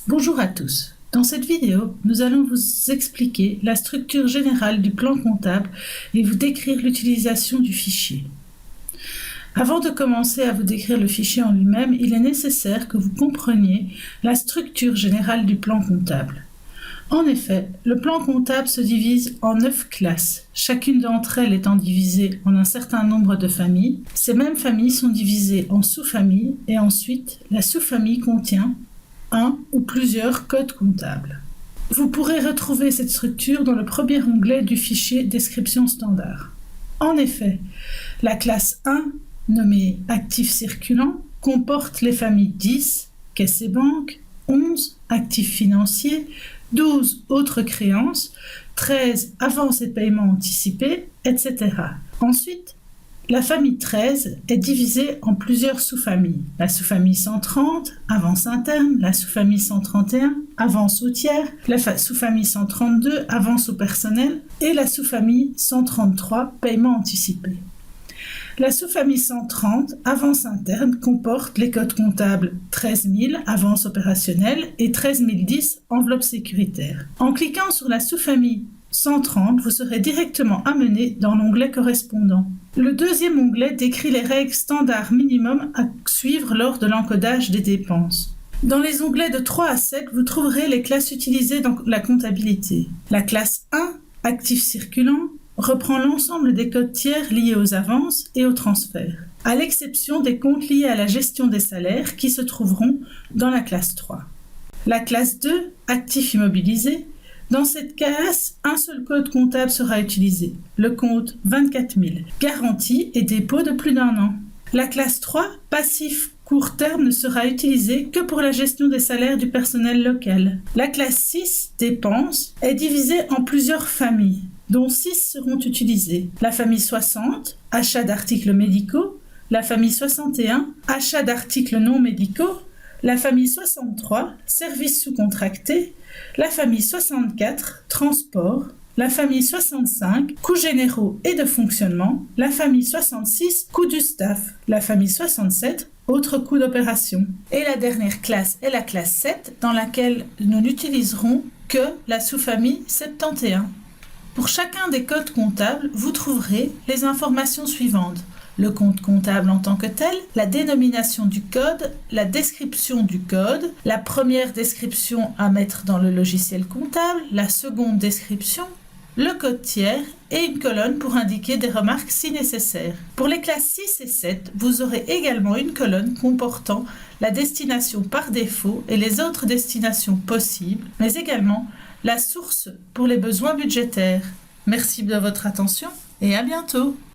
Bonjour à tous. Dans cette vidéo, nous allons vous expliquer la structure générale du plan comptable et vous décrire l'utilisation du fichier. Avant de commencer à vous décrire le fichier en lui-même, il est nécessaire que vous compreniez la structure générale du plan comptable. En effet, le plan comptable se divise en 9 classes, chacune d'entre elles étant divisée en un certain nombre de familles. Ces mêmes familles sont divisées en sous-familles et ensuite, la sous-famille contient un ou plusieurs codes comptables. Vous pourrez retrouver cette structure dans le premier onglet du fichier Description standard. En effet, la classe 1, nommée Actifs circulants, comporte les familles 10, Caisses et banques, 11, Actifs financiers, 12 autres créances, 13 avances et paiements anticipés, etc. Ensuite, la famille 13 est divisée en plusieurs sous-familles. La sous-famille 130, avance interne, la sous-famille 131, avance au tiers, la sous-famille 132, avance au personnel, et la sous-famille 133, paiement anticipé. La sous-famille 130, avance interne, comporte les codes comptables 13 000, avance opérationnelle, et 13 010, enveloppe sécuritaire. En cliquant sur la sous-famille 130, vous serez directement amené dans l'onglet correspondant. Le deuxième onglet décrit les règles standards minimum à suivre lors de l'encodage des dépenses. Dans les onglets de 3 à 7, vous trouverez les classes utilisées dans la comptabilité. La classe 1, actifs circulants, reprend l'ensemble des codes tiers liés aux avances et aux transferts, à l'exception des comptes liés à la gestion des salaires qui se trouveront dans la classe 3. La classe 2, actifs immobilisés, dans cette classe, un seul code comptable sera utilisé, le compte 24 000, garantie et dépôt de plus d'1 an. La classe 3, passif court terme, ne sera utilisée que pour la gestion des salaires du personnel local. La classe 6, dépenses, est divisée en plusieurs familles, dont 6 seront utilisées. La famille 60, achat d'articles médicaux, la famille 61, achat d'articles non médicaux, la famille 63, services sous-contractés, la famille 64, transport, la famille 65, coûts généraux et de fonctionnement, la famille 66, coûts du staff, la famille 67, autres coûts d'opération. Et la dernière classe est la classe 7, dans laquelle nous n'utiliserons que la sous-famille 71. Pour chacun des codes comptables, vous trouverez les informations suivantes: le compte comptable en tant que tel, la dénomination du code, la description du code, la première description à mettre dans le logiciel comptable, la seconde description, le code tiers et une colonne pour indiquer des remarques si nécessaire. Pour les classes 6 et 7, vous aurez également une colonne comportant la destination par défaut et les autres destinations possibles, mais également la source pour les besoins budgétaires. Merci de votre attention et à bientôt.